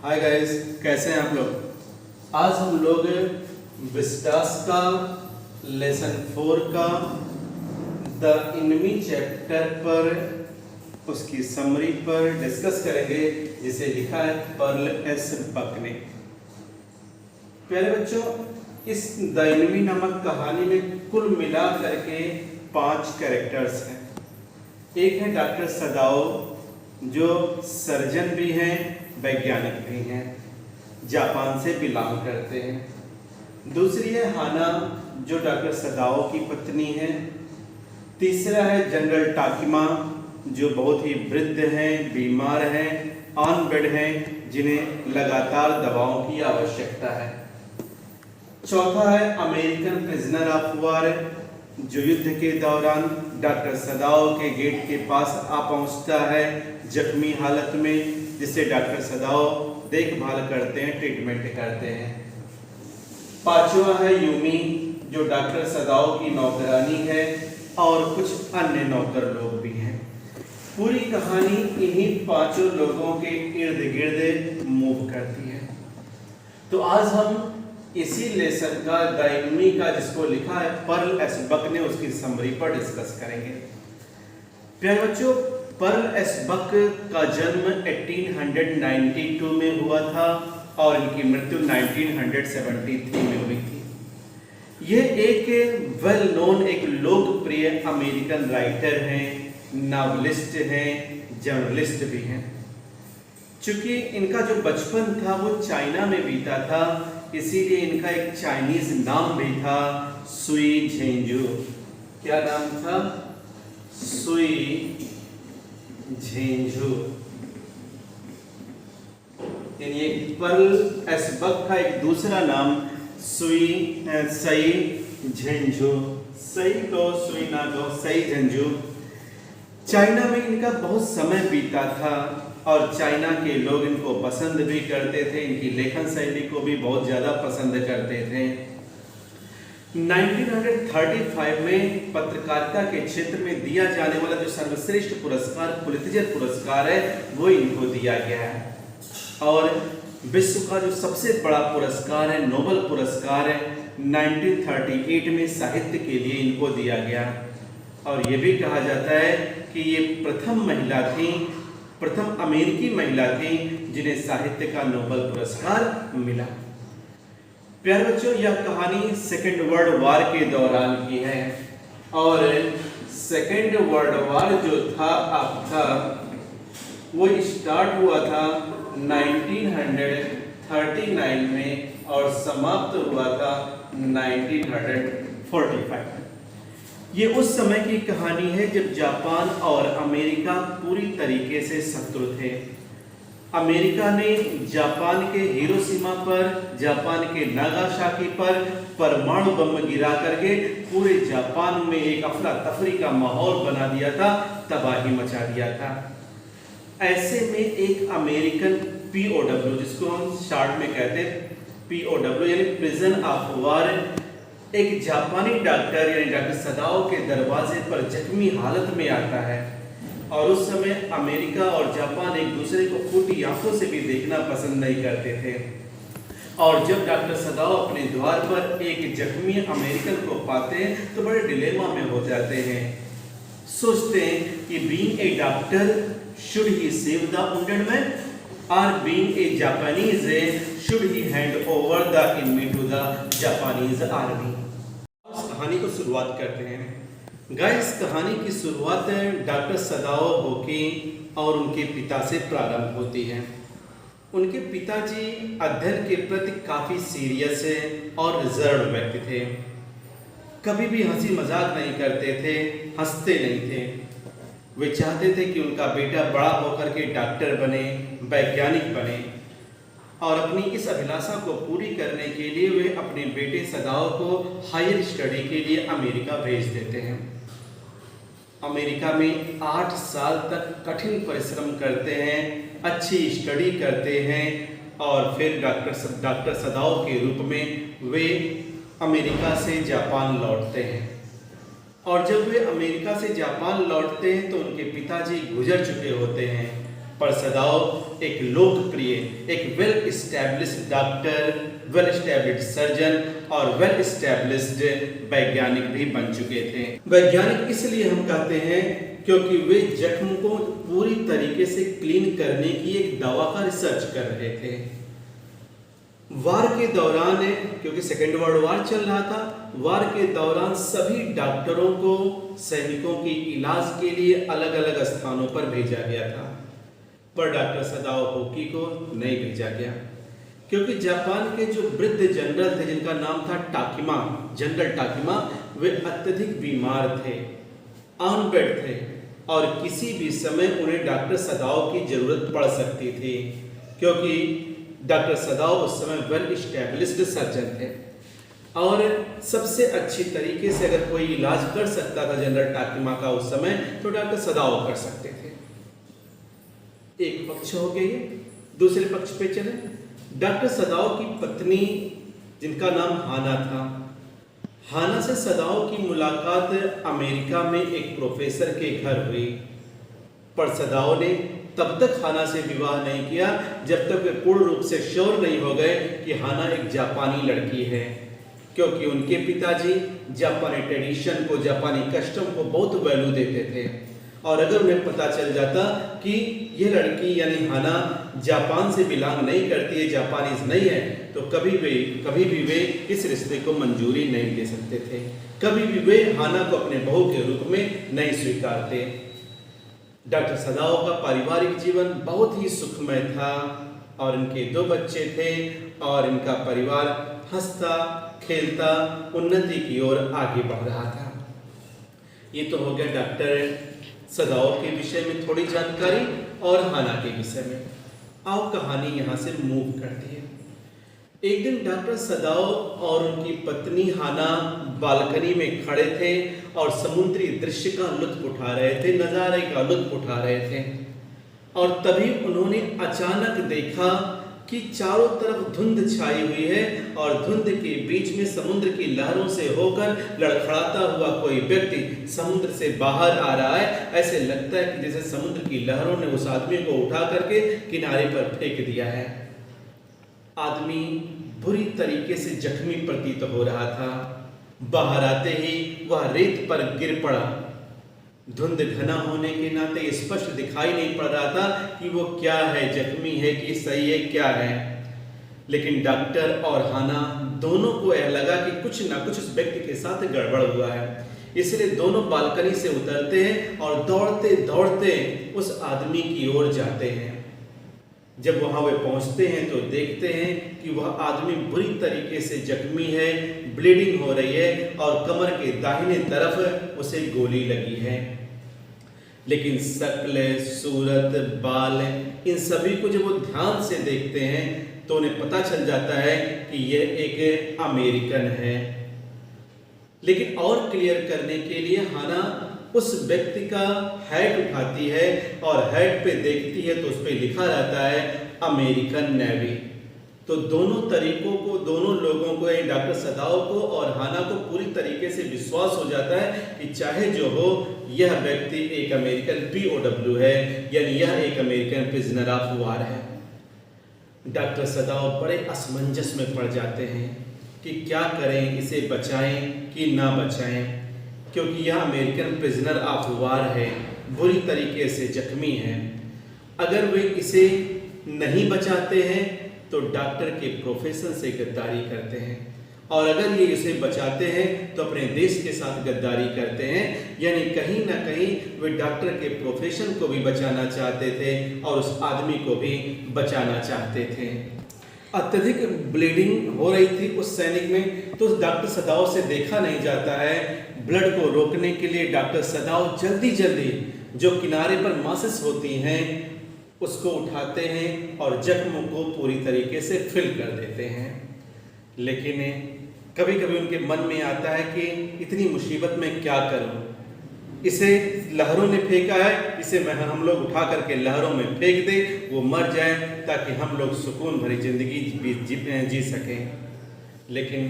Hi guys, कैसे हैं आप लोग। आज हम लोग विस्टास का लेसन 4 का द इनमी चैप्टर पर उसकी समरी पर डिस्कस करेंगे, जिसे लिखा है पर्ल एस बक ने। प्यारे बच्चों, इस द इनमी नामक कहानी में कुल मिला करके 5 कैरेक्टर्स हैं। एक है डॉक्टर सदाओ, जो सर्जन भी हैं, वैज्ञानिक भी हैं, जापान से बिलोंग करते हैं। दूसरी है हाना, जो डॉक्टर सदाओ की पत्नी है। तीसरा है जनरल टाकिमा, जो बहुत ही वृद्ध हैं, बीमार हैं, ऑन बेड हैं, जिन्हें लगातार दवाओं की आवश्यकता है। चौथा है अमेरिकन प्रिजनर ऑफ वॉर, जो युद्ध के दौरान डॉक्टर सदाओ के गेट के पास आ पहुंचता है जख्मी हालत में, जिससे डॉक्टर सदाओ देखभाल करते हैं, ट्रीटमेंट करते हैं। पांचवा है यूमी, जो डॉक्टर सदाओ की नौकरानी है, और कुछ अन्य नौकर लोग भी हैं। पूरी कहानी इन्हीं 5 लोगों के इर्द गिर्द मूव करती है। तो आज हम इसी लेसन का द इनमी का, जिसको लिखा है पर्ल एस बक ने, उसकी समरी पर डिस्कस करेंगे। प्यारे बच्चों, पर्ल एस बक का जन्म 1892 में हुआ था और इनकी मृत्यु 1973 में हुई थी। ये एक वेल नोन, एक लोकप्रिय अमेरिकन राइटर हैं, नॉवलिस्ट हैं, जर्नलिस्ट भी हैं। चूंकि इनका जो बचपन था वो चाइना में बीता था, इसीलिए इनका एक चाइनीज नाम भी था, सुई झेंझू। क्या नाम था? सुई झेंझू। यानी पर्ल एस बक का एक दूसरा नाम सई झेंझू। सई तो सुई ना दो, सई झेंझू। चाइना में इनका बहुत समय बीता था और चाइना के लोग इनको पसंद भी करते थे, इनकी लेखन शैली को भी बहुत ज़्यादा पसंद करते थे। 1935 में पत्रकारिता के क्षेत्र में दिया जाने वाला जो सर्वश्रेष्ठ पुरस्कार पुलित्जर पुरस्कार है, वो इनको दिया गया है। और विश्व का जो सबसे बड़ा पुरस्कार है, नोबेल पुरस्कार है, 1938 में साहित्य के लिए इनको दिया गया। और ये भी कहा जाता है कि ये प्रथम महिला थी, प्रथम अमेरिकी महिला थी जिन्हें साहित्य का नोबेल पुरस्कार मिला। प्यारे बच्चों, यह कहानी सेकेंड वर्ल्ड वॉर के दौरान की है और सेकेंड वर्ल्ड वॉर जो था आपका, वो स्टार्ट हुआ था 1939 में और समाप्त हुआ था 1945। ये उस समय की कहानी है जब जापान और अमेरिका पूरी तरीके से शत्रु थे। अमेरिका ने जापान के हिरोशिमा पर, जापान के नागासाकी पर परमाणु बम गिरा करके पूरे जापान में एक अफरा तफरी का माहौल बना दिया था, तबाही मचा दिया था। ऐसे में एक अमेरिकन POW, जिसको हम शॉर्ट में कहते हैं POW यानी प्रिजन ऑफ वॉर, एक जापानी डॉक्टर यानी डॉक्टर सदाओ के दरवाजे पर जख्मी हालत में आता है। और उस समय अमेरिका और जापान एक दूसरे को फूटी आंखों से भी देखना पसंद नहीं करते थे। और जब डॉक्टर सदाओ अपने द्वार पर एक जख्मी अमेरिकन को पाते हैं तो बड़े डिलेमा में हो जाते हैं। सोचते हैं कि being a doctor should he save the wounded man और being a Japanese should he hand over the enemy to the Japanese army. कहानी को शुरुआत करते हैं। गाइस, कहानी की शुरुआत डॉक्टर सदाओ होकी और उनके पिता से प्रारंभ होती है। उनके पिताजी अध्ययन के प्रति काफ़ी सीरियस और रिजर्व व्यक्ति थे। कभी भी हंसी मजाक नहीं करते थे, हंसते नहीं थे। वे चाहते थे कि उनका बेटा बड़ा होकर के डॉक्टर बने, वैज्ञानिक बने, और अपनी इस अभिलाषा को पूरी करने के लिए वे अपने बेटे सदाओ को हायर स्टडी के लिए अमेरिका भेज देते हैं। अमेरिका में 8 साल तक कठिन परिश्रम करते हैं, अच्छी स्टडी करते हैं और फिर डॉक्टर सदाओ के रूप में वे अमेरिका से जापान लौटते हैं। और जब वे अमेरिका से जापान लौटते हैं तो उनके पिताजी गुजर चुके होते हैं, पर सदाओ एक लोकप्रिय, एक well established doctor, well established surgeon और वेल एस्टैब्लिश्ड वैज्ञानिक भी बन चुके थे। वैज्ञानिक इसलिए हम कहते हैं क्योंकि वे जख्म को पूरी तरीके से क्लीन करने की एक दवा का रिसर्च कर रहे थे। वार के दौरान, क्योंकि सेकेंड वर्ल्ड वार चल रहा था, वार के दौरान सभी डॉक्टरों को सैनिकों की इलाज के लिए अलग अलग स्थानों पर भेजा गया था, पर डॉक्टर सदाओ होकी को नहीं भेजा गया, क्योंकि जापान के जो वृद्ध जनरल थे जिनका नाम था टाकिमा, जनरल टाकिमा, वे अत्यधिक बीमार थे, ऑन बेड थे और किसी भी समय उन्हें डॉक्टर सदाओ की जरूरत पड़ सकती थी, क्योंकि डॉक्टर सदाओ उस समय वेल एस्टैब्लिश्ड सर्जन थे और सबसे अच्छी तरीके से अगर कोई इलाज कर सकता था जनरल टाकिमा का उस समय, तो डॉक्टर सदाओ कर सकते थे। एक पक्ष हो गई, दूसरे पक्ष पे चले। डॉक्टर सदाओ की पत्नी जिनका नाम हाना था, हाना से सदाओ की मुलाकात अमेरिका में एक प्रोफेसर के घर हुई, पर सदाओ ने तब तक हाना से विवाह नहीं किया जब तक वे पूर्ण रूप से श्योर नहीं हो गए कि हाना एक जापानी लड़की है, क्योंकि उनके पिताजी जापानी ट्रेडिशन को, जापानी कस्टम को बहुत वैल्यू देते थे और अगर उन्हें पता चल जाता कि यह लड़की यानी हाना जापान से बिलोंग नहीं करती है, जापानीज नहीं है, तो कभी भी वे इस रिश्ते को मंजूरी नहीं दे सकते थे, कभी भी वे हाना को अपने बहू के रूप में नहीं स्वीकारते। डॉक्टर सदाओ का पारिवारिक जीवन बहुत ही सुखमय था और इनके 2 बच्चे थे और इनका परिवार हंसता खेलता उन्नति की ओर आगे बढ़ रहा था। ये तो हो गया डॉक्टर सदाओ के विषय में थोड़ी जानकारी और हाना के विषय में। आओ कहानी यहाँ से मूव करती है। एक दिन डॉक्टर सदाओ और उनकी पत्नी हाना बालकनी में खड़े थे और समुद्री दृश्य का लुत्फ उठा रहे थे, नज़ारे का लुत्फ उठा रहे थे, और तभी उन्होंने अचानक देखा कि चारों तरफ धुंध छाई हुई है और धुंध के बीच में समुद्र की लहरों से होकर लड़खड़ाता हुआ कोई व्यक्ति समुद्र से बाहर आ रहा है। ऐसे लगता है कि जैसे समुद्र की लहरों ने उस आदमी को उठा करके किनारे पर फेंक दिया है। आदमी बुरी तरीके से जख्मी प्रतीत हो रहा था। बाहर आते ही वह रेत पर गिर पड़ा। धुंध घना होने के नाते स्पष्ट दिखाई नहीं पड़ रहा था कि वो क्या है, जख्मी है कि सही है, क्या है। लेकिन डॉक्टर और हाना दोनों को यह लगा कि कुछ ना कुछ उस व्यक्ति के साथ गड़बड़ हुआ है, इसलिए दोनों बालकनी से उतरते हैं और दौड़ते दौड़ते उस आदमी की ओर जाते हैं। जब वहां वे पहुंचते हैं तो देखते हैं कि वह आदमी बुरी तरीके से जख्मी है, ब्लीडिंग हो रही है और कमर के दाहिने तरफ उसे गोली लगी है। लेकिन शक्ल, सूरत, बाल, इन सभी को जब वो ध्यान से देखते हैं तो उन्हें पता चल जाता है कि यह एक अमेरिकन है। लेकिन और क्लियर करने के लिए हाना उस व्यक्ति का हैट उठाती है और हैट पे देखती है तो उस पे लिखा रहता है अमेरिकन नेवी। तो दोनों तरीकों को, दोनों लोगों को, डॉक्टर सदाओ को और हाना को पूरी तरीके से विश्वास हो जाता है कि चाहे जो हो यह व्यक्ति एक अमेरिकन POW है, यानी यह एक अमेरिकन प्रिजनर ऑफ वार है। डॉक्टर सदाओ बड़े असमंजस में पड़ जाते हैं कि क्या करें, इसे बचाएं कि ना बचाएं, क्योंकि यह अमेरिकन प्रिजनर ऑफ वार है, बुरी तरीके से जख्मी है। अगर वे इसे नहीं बचाते हैं तो डॉक्टर के प्रोफेशन से गद्दारी करते हैं, और अगर ये इसे बचाते हैं तो अपने देश के साथ गद्दारी करते हैं। यानी कहीं ना कहीं वे डॉक्टर के प्रोफेशन को भी बचाना चाहते थे और उस आदमी को भी बचाना चाहते थे। अत्यधिक ब्लीडिंग हो रही थी उस सैनिक में, तो डॉक्टर सदाओ से देखा नहीं जाता है। ब्लड को रोकने के लिए डॉक्टर सदाओ जल्दी जल्दी जो किनारे पर मासेस होती हैं उसको उठाते हैं और जख्म को पूरी तरीके से फिल कर देते हैं। लेकिन कभी कभी उनके मन में आता है कि इतनी मुसीबत में क्या करूं, इसे लहरों ने फेंका है, इसे हम लोग उठा करके लहरों में फेंक दे, वो मर जाए ताकि हम लोग सुकून भरी जिंदगी जी सकें। लेकिन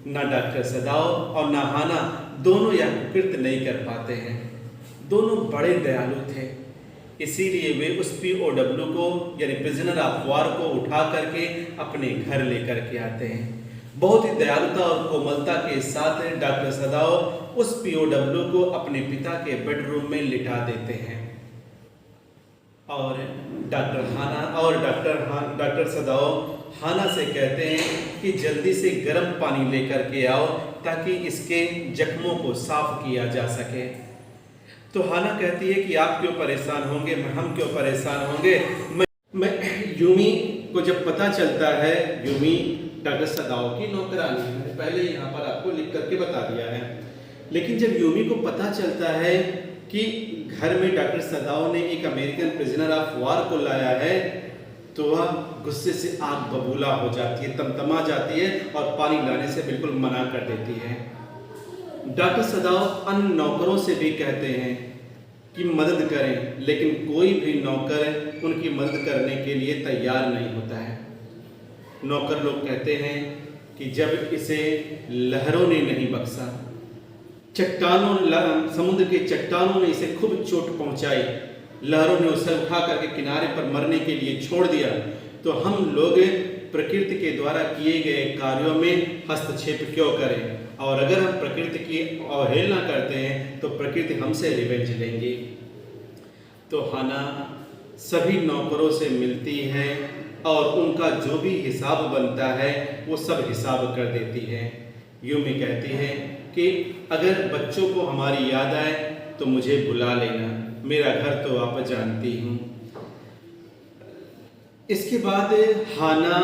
ना डॉक्टर सदाओ और ना हाना दोनों यह कृत्य नहीं कर पाते हैं। दोनों बड़े दयालु थे। इसीलिए वे उस पीओडब्ल्यू को यानी प्रिजनर ऑफ वार को उठा करके अपने घर लेकर के आते हैं। बहुत ही दयालुता और कोमलता के साथ डॉक्टर सदाओ उस पीओडब्ल्यू को अपने पिता के बेडरूम में लिटा देते हैं और डॉक्टर सदाओ हाना से कहते हैं कि जल्दी से गर्म पानी लेकर के आओ ताकि इसके जख्मों को साफ किया जा सके। तो हाना कहती है कि आप क्यों परेशान होंगे, हम क्यों परेशान होंगे। मैं यूमी को जब पता चलता है, यूमी डॉक्टर सदाओ की नौकरानी है, पहले यहाँ पर आपको लिख करके बता दिया है, लेकिन जब यूमी को पता चलता है कि घर में डॉक्टर सदाओ ने एक अमेरिकन प्रिजनर ऑफ वार को लाया है तो वह गुस्से से आग बबूला हो जाती है, तमतमा जाती है और पानी लाने से बिल्कुल मना कर देती है। डॉक्टर सदाओ अन्य नौकरों से भी कहते हैं कि मदद करें, लेकिन कोई भी नौकर उनकी मदद करने के लिए तैयार नहीं होता है। नौकर लोग कहते हैं कि जब इसे लहरों ने नहीं बख्शा, समुद्र के चट्टानों ने इसे खूब चोट पहुंचाई, लहरों ने उसे उठा करके किनारे पर मरने के लिए छोड़ दिया, तो हम लोग प्रकृति के द्वारा किए गए कार्यों में हस्तक्षेप क्यों करें, और अगर हम प्रकृति की अवहेलना करते हैं तो प्रकृति हमसे रिवेंज लेंगी। तो हाना सभी नौकरों से मिलती है और उनका जो भी हिसाब बनता है वो सब हिसाब कर देती है। यूमी कहती है कि अगर बच्चों को हमारी याद आए तो मुझे बुला लेना, मेरा घर तो आप जानती हूँ। इसके बाद हाना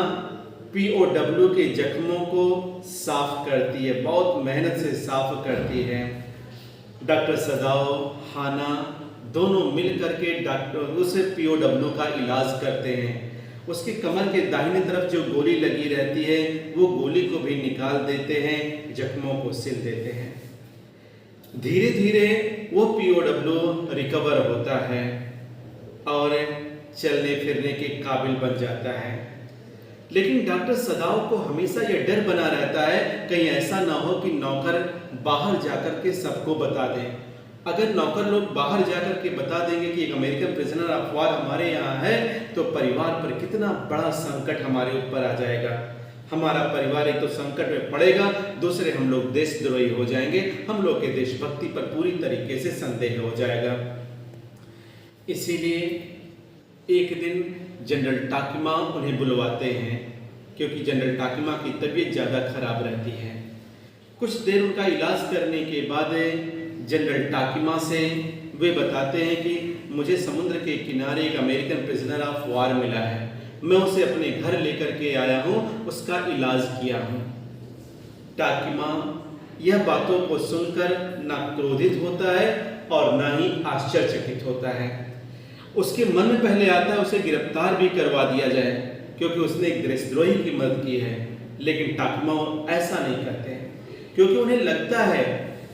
पीओडब्ल्यू के जख्मों को साफ करती है, बहुत मेहनत से साफ करती है। डॉक्टर सदाओ, हाना दोनों मिल करके उस पीओडब्ल्यू का इलाज करते हैं। उसकी कमर के दाहिनी तरफ जो गोली लगी रहती है वो गोली को भी निकाल देते हैं, जख्मों को सिल देते हैं। धीरे धीरे वो पीओडब्ल्यू रिकवर होता है और चलने फिरने के काबिल बन जाता है। लेकिन डॉक्टर सदाओ को हमेशा यह डर बना रहता है कहीं ऐसा ना हो कि नौकर बाहर जाकर के सबको बता दें। अगर नौकर लोग बाहर जाकर के बता देंगे कि एक अमेरिकन प्रिजनर ऑफ वार हमारे यहाँ है तो परिवार पर कितना बड़ा संकट हमारे ऊपर आ जाएगा। हमारा परिवार एक तो संकट में पड़ेगा, दूसरे हम लोग देशद्रोही हो जाएंगे, हम लोग के देशभक्ति पर पूरी तरीके से संदेह हो जाएगा। इसीलिए एक दिन जनरल टाकिमा उन्हें बुलवाते हैं क्योंकि जनरल टाकिमा की तबीयत ज़्यादा खराब रहती है। कुछ देर उनका इलाज करने के बाद जनरल टाकिमा से वे बताते हैं कि मुझे समुद्र के किनारे एक अमेरिकन प्रिजनर ऑफ वार मिला है, मैं उसे अपने घर लेकर के आया हूँ, उसका इलाज किया हूँ। टाकिमा यह बातों को सुनकर ना क्रोधित होता है और ना ही आश्चर्यचकित होता है। उसके मन में पहले आता है उसे गिरफ्तार भी करवा दिया जाए क्योंकि उसने एक देशद्रोही की मदद की है, लेकिन टाकिमा ऐसा नहीं करते हैं क्योंकि उन्हें लगता है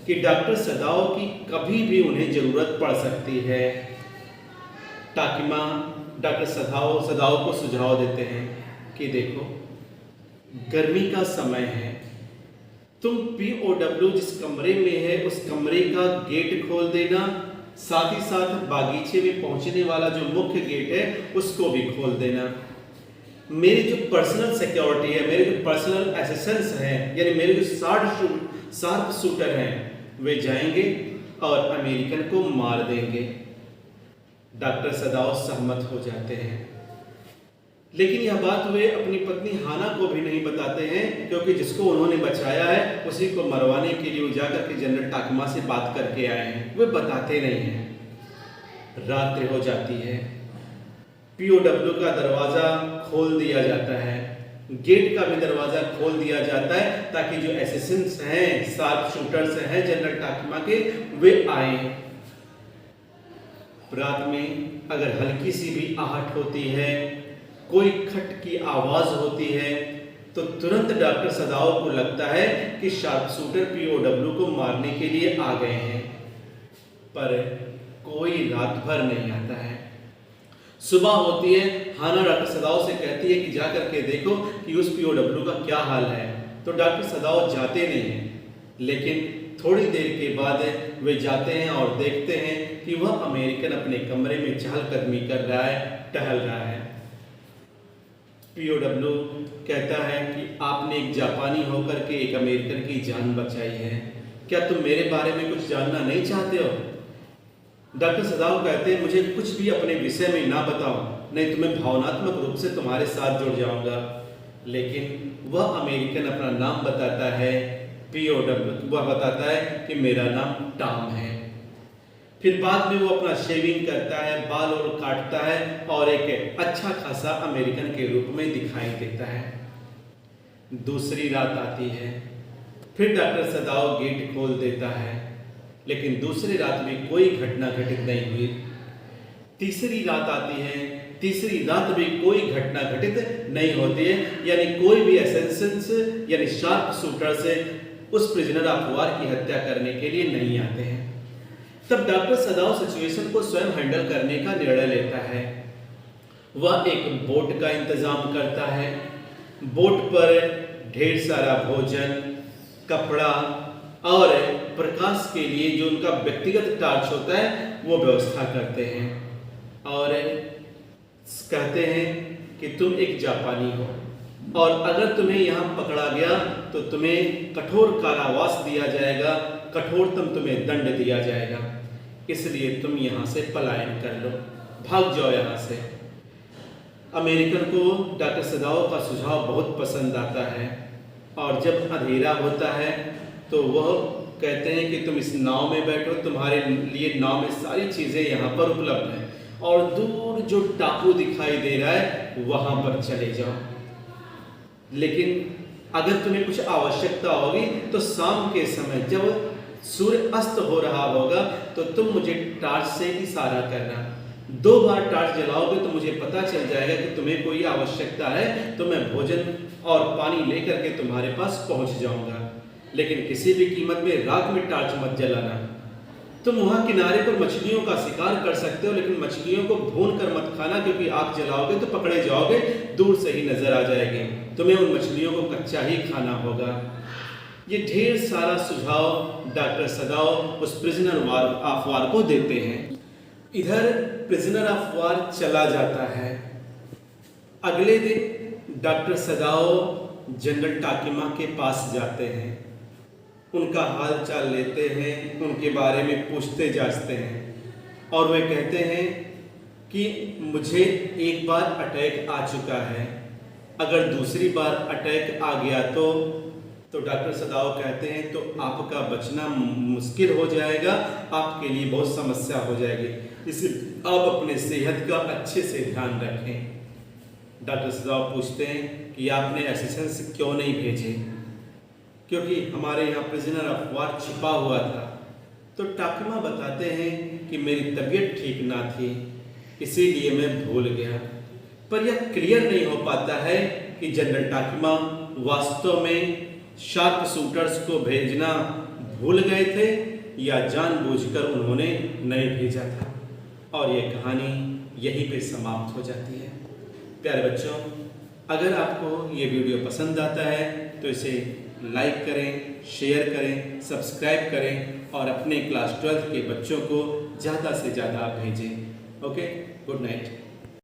कि डॉक्टर सदाओ की कभी भी उन्हें जरूरत पड़ सकती है। टाकिमा डॉक्टर सदाओ को सुझाव देते हैं कि देखो गर्मी का समय है, तुम पीओडब्ल्यू जिस कमरे में है उस कमरे का गेट खोल देना, साथ ही साथ बागीचे में पहुंचने वाला जो मुख्य गेट है उसको भी खोल देना। मेरी जो पर्सनल सिक्योरिटी है, मेरे जो पर्सनल असिस्टेंट्स हैं, यानी मेरे जो शार्प शूटर हैं, वे जाएंगे और अमेरिकन को मार देंगे। डॉक्टर सदाओ सहमत हो जाते हैं, लेकिन यह बात वे अपनी पत्नी हाना को भी नहीं बताते हैं क्योंकि जिसको उन्होंने बचाया है उसी को मरवाने के लिए जाकर के जनरल टाकिमा से बात करके आए हैं, वे बताते नहीं हैं। रात्रि हो जाती है, पीओडब्ल्यू का दरवाजा खोल दिया जाता है, गेट का भी दरवाजा खोल दिया जाता है ताकि जो असिस्टेंट्स हैं, शार्प शूटर्स हैं जनरल टाकिमा के, वे आए। रात में अगर हल्की सी भी आहट होती है, कोई खट की आवाज होती है तो तुरंत डॉक्टर सदाओ को लगता है कि शार्प शूटर पीओडब्ल्यू को मारने के लिए आ गए हैं, पर कोई रात भर नहीं आता है। सुबह होती है, हाना डॉक्टर सदाओ से कहती है कि जाकर के देखो कि उस पीओडब्ल्यू का क्या हाल है, तो डॉक्टर सदाओ जाते नहीं हैं, लेकिन थोड़ी देर के बाद वे जाते हैं और देखते हैं कि वह अमेरिकन अपने कमरे में चहलकदमी कर रहा है, टहल रहा है। POW कहता है कि आपने एक जापानी होकर के एक अमेरिकन की जान बचाई है, क्या तुम मेरे बारे में कुछ जानना नहीं चाहते हो? डॉक्टर सदाव कहते हैं मुझे कुछ भी अपने विषय में ना बताओ, नहीं तो मैं भावनात्मक रूप से तुम्हारे साथ जुड़ जाऊंगा। लेकिन वह अमेरिकन अपना नाम बताता है, POW वह बताता है कि मेरा नाम टॉम है। फिर बाद में वो अपना शेविंग करता है, बाल और काटता है और एक अच्छा खासा अमेरिकन के रूप में दिखाई देता है। दूसरी रात आती है, फिर डॉक्टर सदाव गेट खोल देता है, लेकिन दूसरी रात में कोई घटना घटित नहीं हुई। तीसरी रात आती है, तीसरी रात में कोई घटना घटित नहीं होती है, यानी कोई भी असैसिन्स यानी शार्प शूटर्स उस प्रिजनर ऑफ वार की हत्या करने के लिए नहीं आते हैं। तब डॉक्टर सदाव सिचुएशन को स्वयं हैंडल करने का निर्णय लेता है। वह एक बोट का इंतजाम करता है, बोट पर ढेर सारा भोजन, कपड़ा और प्रकाश के लिए जो उनका व्यक्तिगत टार्च होता है वो व्यवस्था करते हैं और कहते हैं कि तुम एक जापानी हो और अगर तुम्हें यहाँ पकड़ा गया तो तुम्हें कठोर कारावास दिया जाएगा, कठोरतम तुम्हें दंड दिया जाएगा, इसलिए तुम यहाँ से पलायन कर लो, भाग जाओ यहाँ से। अमेरिकन को डॉक्टर सदाव का सुझाव बहुत पसंद आता है और जब अंधेरा होता है तो वह कहते हैं कि तुम इस नाव में बैठो, तुम्हारे लिए नाव में सारी चीज़ें यहाँ पर उपलब्ध हैं और दूर जो टापू दिखाई दे रहा है वहाँ पर चले जाओ। लेकिन अगर तुम्हें कुछ आवश्यकता होगी तो शाम के समय जब सूर्य अस्त हो रहा होगा तो तुम मुझे टार्च से इशारा करना। 2 बार टार्च जलाओगे तो मुझे पता चल जाएगा कि तुम्हें कोई आवश्यकता है, तो मैं भोजन और पानी लेकर के तुम्हारे पास पहुंच जाऊंगा। लेकिन किसी भी कीमत में रात में टार्च मत जलाना। तुम वहां किनारे पर मछलियों का शिकार कर सकते हो, लेकिन मछलियों को भून कर मत खाना, क्योंकि आग जलाओगे तो पकड़े जाओगे, दूर से ही नजर आ जाएगी। तुम्हें उन मछलियों को कच्चा ही खाना होगा। ये ढेर सारा सुझाव डॉक्टर सदाव उस प्रिजनर ऑफ वार को देते हैं। इधर प्रिजनर ऑफ वार चला जाता है। अगले दिन डॉक्टर सदाव जनरल टाकिमा के पास जाते हैं, उनका हाल चाल लेते हैं, उनके बारे में पूछते जांचते हैं और वे कहते हैं कि मुझे एक बार अटैक आ चुका है, अगर दूसरी बार अटैक आ गया तो डॉक्टर सदाव कहते हैं तो आपका बचना मुश्किल हो जाएगा, आपके लिए बहुत समस्या हो जाएगी, इसलिए आप अपने सेहत का अच्छे से ध्यान रखें। डॉक्टर सदाव पूछते हैं कि आपने असिस्टेंस क्यों नहीं भेजे, क्योंकि हमारे यहाँ प्रिजनर ऑफ वार छिपा हुआ था। तो टाकिमा बताते हैं कि मेरी तबीयत ठीक ना थी, इसीलिए मैं भूल गया। पर यह क्लियर नहीं हो पाता है कि जनरल टाकिमा वास्तव में शार्प शूटर्स को भेजना भूल गए थे या जानबूझकर उन्होंने नहीं भेजा था। और यह कहानी यहीं पे समाप्त हो जाती है। प्यारे बच्चों, अगर आपको ये वीडियो पसंद आता है तो इसे लाइक करें, शेयर करें, सब्सक्राइब करें और अपने क्लास 12 के बच्चों को ज़्यादा से ज़्यादा भेजें। Okay, good night.